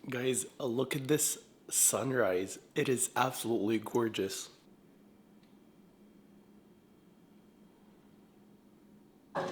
Guys, look at this sunrise. It is absolutely gorgeous. I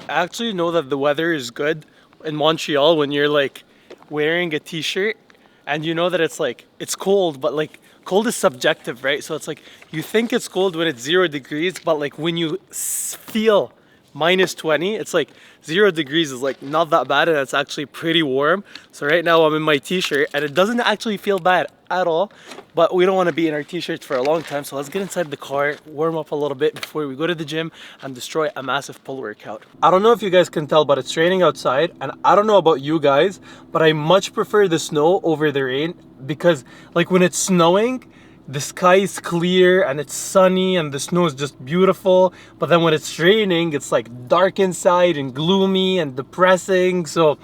actually know that the weather is good in Montreal when you're like wearing a t-shirt and you know that it's cold, but like cold is subjective, right? So it's like you think it's cold when it's 0 degrees, but like when you feel -20, it's like 0 degrees is like not that bad and it's actually pretty warm. So right now I'm in my t-shirt and it doesn't actually feel bad at all, but we don't want to be in our t-shirts for a long time. So let's get inside the car, warm up a little bit before we go to the gym and destroy a massive pull workout. I don't know if you guys can tell, but it's raining outside, and I don't know about you guys, but I much prefer the snow over the rain, because like when it's snowing, the sky is clear and it's sunny and the snow is just beautiful, but then when it's raining it's like dark inside and gloomy and depressing. So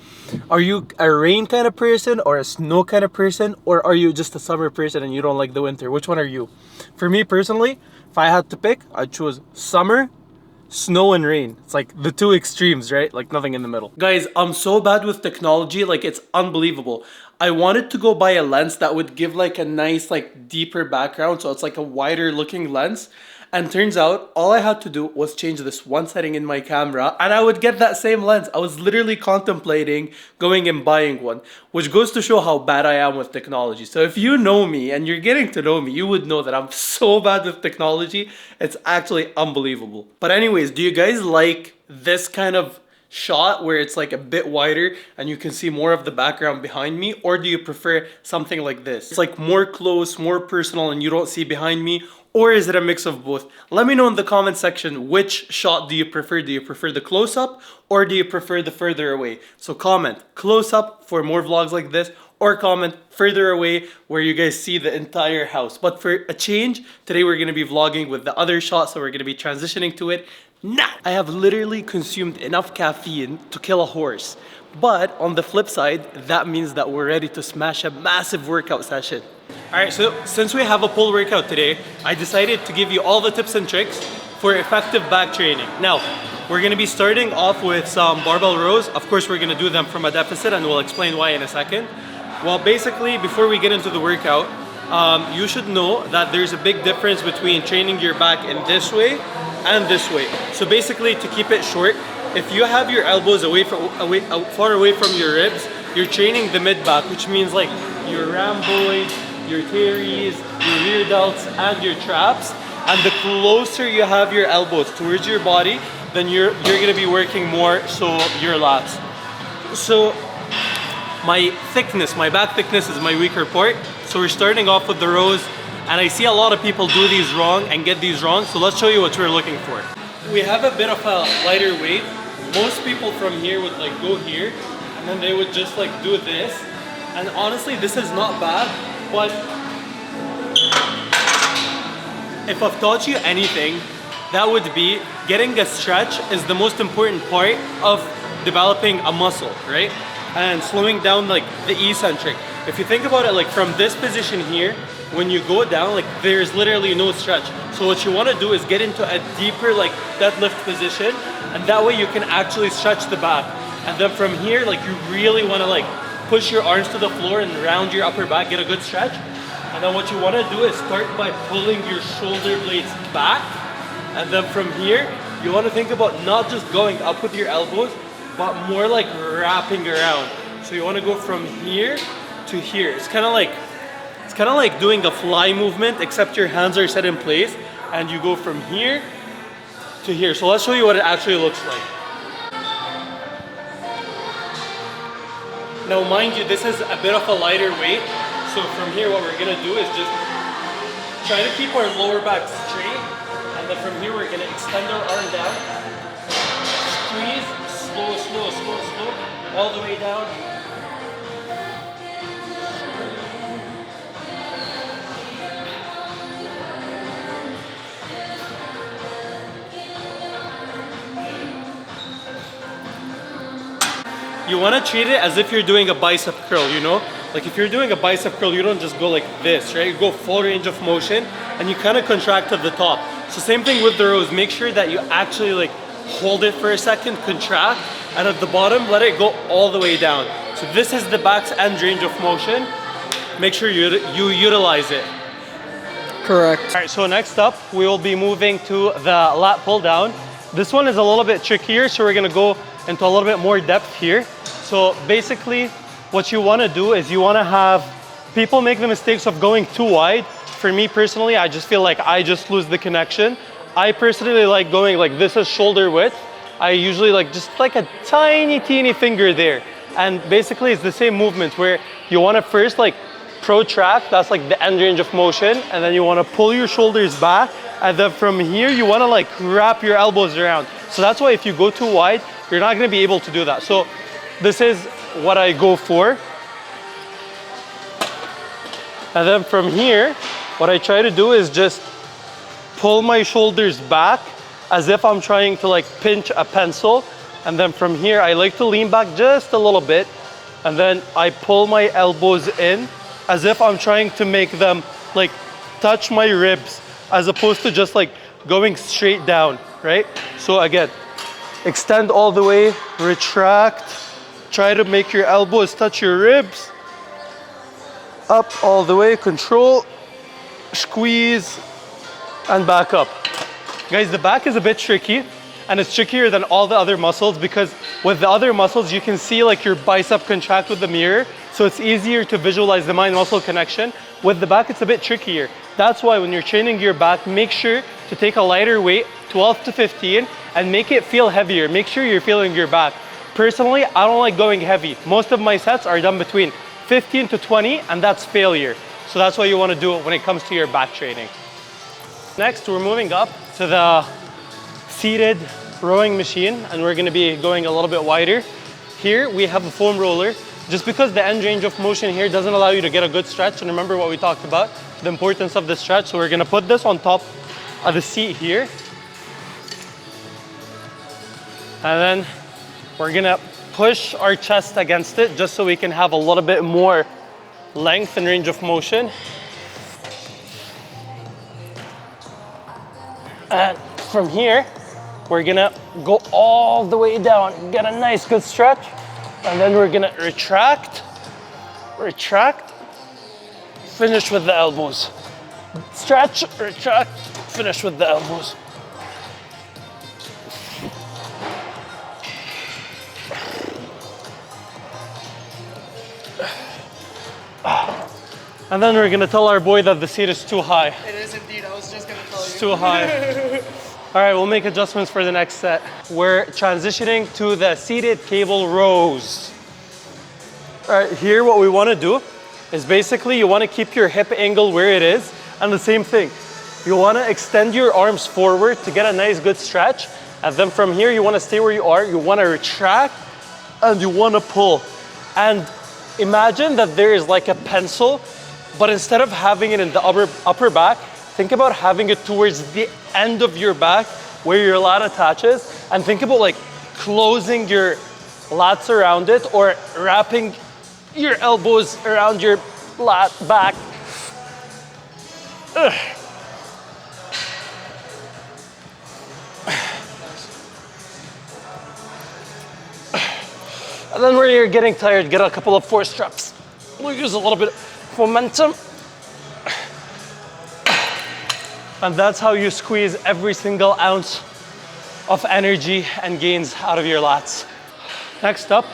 are you a rain kind of person or a snow kind of person, or are you just a summer person and you don't like the winter? Which one are you? For me personally, if I had to pick, I'd choose summer, snow and rain. It's like the two extremes, right? Like nothing in the middle. Guys, I'm so bad with technology, like it's unbelievable. I wanted to go buy a lens that would give like a nice like deeper background, so it's like a wider looking lens. And turns out all I had to do was change this one setting in my camera and I would get that same lens. I was literally contemplating going and buying one, which goes to show how bad I am with technology. So if you know me and you're getting to know me, you would know that I'm so bad with technology. It's actually unbelievable. But anyways, do you guys like this kind of shot where it's like a bit wider and you can see more of the background behind me, or do you prefer something like this? It's like more close, more personal, and you don't see behind me, or is it a mix of both? Let me know in the comment section, which shot do you prefer? Do you prefer the close-up or do you prefer the further away? So comment close-up for more vlogs like this, or comment further away where you guys see the entire house. But for a change, today we're gonna be vlogging with the other shot, so we're gonna be transitioning to it now. I have literally consumed enough caffeine to kill a horse. But on the flip side, that means that we're ready to smash a massive workout session. All right, so since we have a pull workout today, I decided to give you all the tips and tricks for effective back training. Now, we're gonna be starting off with some barbell rows. Of course, we're gonna do them from a deficit and we'll explain why in a second. Well, basically, before we get into the workout, you should know that there's a big difference between training your back in this way and this way. So basically, to keep it short, if you have your elbows far away from your ribs, you're training the mid back, which means like your rhomboids, your teres, your rear delts, and your traps. And the closer you have your elbows towards your body, then you're gonna be working more so your lats. So my back thickness is my weaker part. So we're starting off with the rows, and I see a lot of people do these wrong and get these wrong. So let's show you what we're looking for. We have a bit of a lighter weight. Most people from here would like go here, and then they would just like do this. And honestly, this is not bad, but if I've taught you anything, that would be getting a stretch is the most important part of developing a muscle, right? And slowing down like the eccentric. If you think about it, like from this position here, when you go down, like there's literally no stretch. So what you want to do is get into a deeper like deadlift position, and that way you can actually stretch the back. And then from here, like you really want to like push your arms to the floor and round your upper back, get a good stretch. And then what you want to do is start by pulling your shoulder blades back. And then from here, you want to think about not just going up with your elbows, but more like wrapping around. So you want to go from here to here. It's kind of like doing a fly movement, except your hands are set in place and you go from here to here. So let's show you what it actually looks like. Now mind you, this is a bit of a lighter weight. So from here, what we're gonna do is just try to keep our lower back straight. And then from here, we're gonna extend our arm down. Squeeze, slow, slow, slow, slow, all the way down. You want to treat it as if you're doing a bicep curl, you know? Like if you're doing a bicep curl, you don't just go like this, right? You go full range of motion and you kind of contract at the top. So same thing with the rows. Make sure that you actually like hold it for a second, contract, and at the bottom, let it go all the way down. So this is the back's end range of motion. Make sure you utilize it. Correct. All right, so next up, we will be moving to the lat pull down. This one is a little bit trickier, so we're gonna go into a little bit more depth here. So basically, what you wanna do is you wanna have, people make the mistakes of going too wide. For me personally, I just feel like I just lose the connection. I personally like going like this is shoulder width. I usually like just like a tiny, teeny finger there. And basically it's the same movement where you wanna first like protract, that's like the end range of motion, and then you wanna pull your shoulders back, and then from here you wanna like wrap your elbows around. So that's why if you go too wide, you're not gonna be able to do that. So this is what I go for. And then from here, what I try to do is just pull my shoulders back as if I'm trying to like pinch a pencil. And then from here, I like to lean back just a little bit. And then I pull my elbows in as if I'm trying to make them like touch my ribs as opposed to just like going straight down, right? So again, extend all the way, retract, try to make your elbows touch your ribs, up all the way, control, squeeze, and back up. Guys, the back is a bit tricky, and it's trickier than all the other muscles because with the other muscles, you can see like your bicep contract with the mirror, so it's easier to visualize the mind-muscle connection. With the back, it's a bit trickier. That's why when you're training your back, make sure to take a lighter weight, 12 to 15, and make it feel heavier. Make sure you're feeling your back. Personally, I don't like going heavy. Most of my sets are done between 15 to 20, and that's failure. So that's what you want to do when it comes to your back training. Next, we're moving up to the seated rowing machine, and we're going to be going a little bit wider. Here we have a foam roller. Just because the end range of motion here doesn't allow you to get a good stretch, and remember what we talked about, the importance of the stretch. So we're going to put this on top of the seat here, and then we're going to push our chest against it just so we can have a little bit more length and range of motion. And from here, we're gonna go all the way down, get a nice good stretch, and then we're gonna retract, finish with the elbows. Stretch, retract, finish with the elbows. And then we're gonna tell our boy that the seat is too high. It is indeed, I was just gonna tell you. It's too high. All right, we'll make adjustments for the next set. We're transitioning to the seated cable rows. All right, here what we wanna do is basically you wanna keep your hip angle where it is, and the same thing. You wanna extend your arms forward to get a nice good stretch, and then from here you wanna stay where you are, you wanna retract, and you wanna pull. And imagine that there is like a pencil, but instead of having it in the upper back, think about having it towards the end of your back where your lat attaches, and think about like closing your lats around it or wrapping your elbows around your lat back. Ugh. And then when you're getting tired, get a couple of force straps. We'll use a little bit of momentum. And that's how you squeeze every single ounce of energy and gains out of your lats. Next up,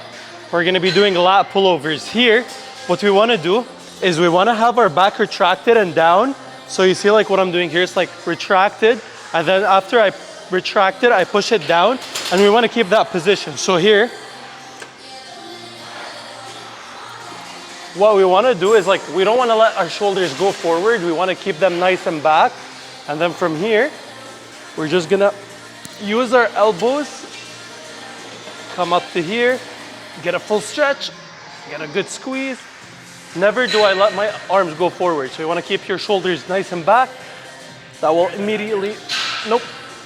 we're gonna be doing lat pullovers. Here, what we wanna do is we wanna have our back retracted and down. So you see like what I'm doing here, it's like retracted, and then after I retract it, I push it down, and we wanna keep that position. So here, what we wanna do is like, we don't wanna let our shoulders go forward, we wanna keep them nice and back. And then from here, we're just gonna use our elbows, come up to here, get a full stretch, get a good squeeze. Never do I let my arms go forward. So you wanna keep your shoulders nice and back. That will immediately,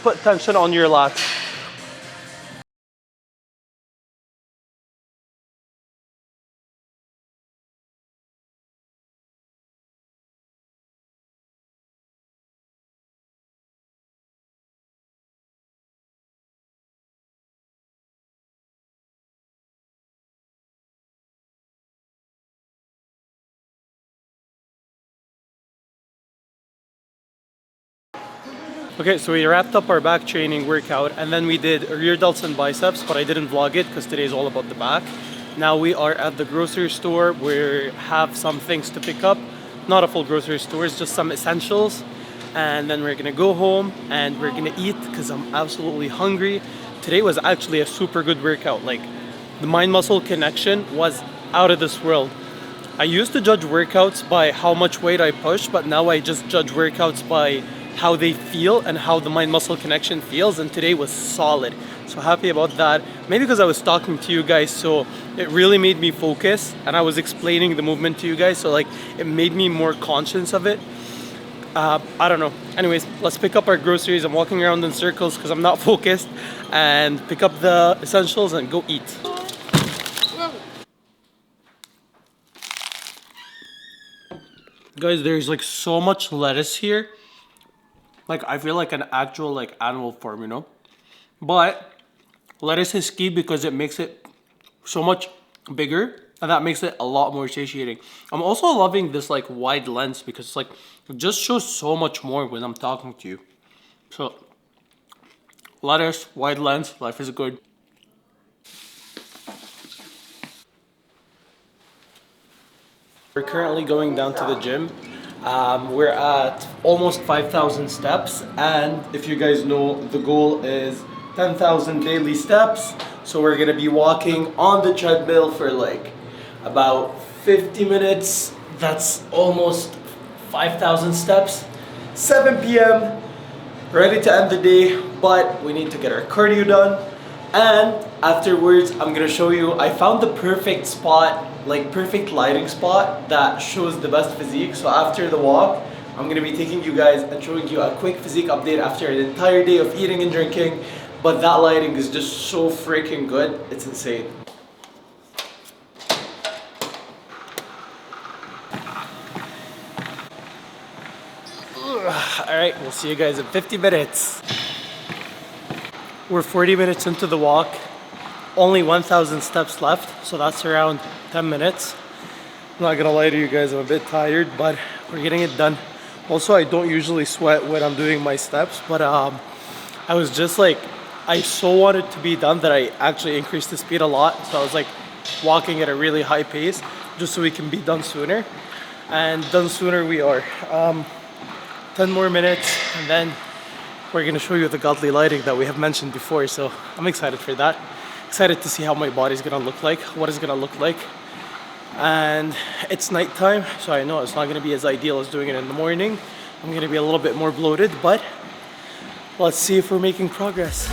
put tension on your lats. Okay, so we wrapped up our back training workout and then we did rear delts and biceps, but I didn't vlog it because today is all about the back. Now we are at the grocery store. We have some things to pick up. Not a full grocery store, it's just some essentials. And then we're gonna go home and we're gonna eat because I'm absolutely hungry. Today was actually a super good workout. Like, the mind-muscle connection was out of this world. I used to judge workouts by how much weight I push, but now I just judge workouts by how they feel and how the mind-muscle connection feels, and today was solid. So happy about that. Maybe because I was talking to you guys, so it really made me focus, and I was explaining the movement to you guys, so like it made me more conscious of it. I don't know. Anyways, let's pick up our groceries. I'm walking around in circles because I'm not focused, and pick up the essentials and go eat. Guys, there's like so much lettuce here. Like, I feel like an actual like animal farm, you know? But lettuce is key because it makes it so much bigger, and that makes it a lot more satiating. I'm also loving this like wide lens because it's like, it just shows so much more when I'm talking to you. So, lettuce, wide lens, life is good. We're currently going down to the gym. We're at almost 5,000 steps, and if you guys know, the goal is 10,000 daily steps. So we're gonna be walking on the treadmill for like about 50 minutes. That's almost 5,000 steps. 7 p.m. ready to end the day, but we need to get our cardio done. And afterwards, I'm gonna show you, I found the perfect spot, like perfect lighting spot that shows the best physique. So after the walk, I'm gonna be taking you guys and showing you a quick physique update after an entire day of eating and drinking. But that lighting is just so freaking good, it's insane. Alright, we'll see you guys in 50 minutes. We're 40 minutes into the walk, only 1,000 steps left, so that's around 10 minutes. I'm not gonna lie to you guys, I'm a bit tired, but we're getting it done. Also, I don't usually sweat when I'm doing my steps, but I was just like, I so wanted to be done that I actually increased the speed a lot. So I was like walking at a really high pace just so we can be done sooner. And done sooner we are. 10 more minutes and then we're gonna show you the godly lighting that we have mentioned before. So I'm excited for that. Excited to see how my body's gonna look like, what it's gonna look like. And it's nighttime, so I know it's not gonna be as ideal as doing it in the morning. I'm gonna be a little bit more bloated, but let's see if we're making progress.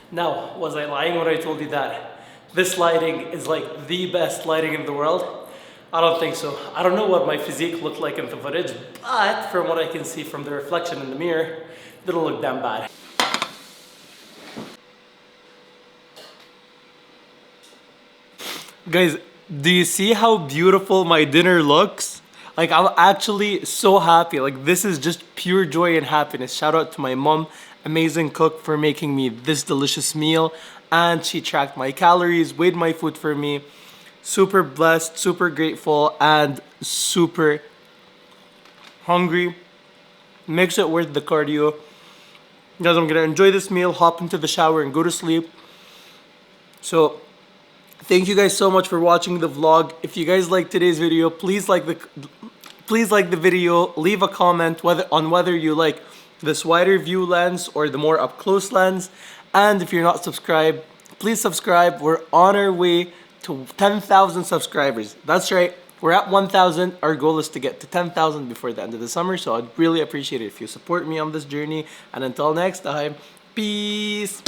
Now, was I lying when I told you that this lighting is like the best lighting in the world? I don't think so. I don't know what my physique looked like in the footage, but from what I can see from the reflection in the mirror, it didn't look damn bad. Guys, do you see how beautiful my dinner looks? Like, I'm actually so happy. Like, this is just pure joy and happiness. Shout out to my mom, amazing cook, for making me this delicious meal. And she tracked my calories, weighed my food for me. Super blessed, super grateful, and super hungry. Makes it worth the cardio. Guys, I'm gonna enjoy this meal, hop into the shower, and go to sleep. So, thank you guys so much for watching the vlog. If you guys like today's video, please like the video. Leave a comment whether you like this wider view lens or the more up close lens. And if you're not subscribed, please subscribe. We're on our way to 10,000 subscribers. That's right. We're at 1,000. Our goal is to get to 10,000 before the end of the summer. So I'd really appreciate it if you support me on this journey. And until next time, peace.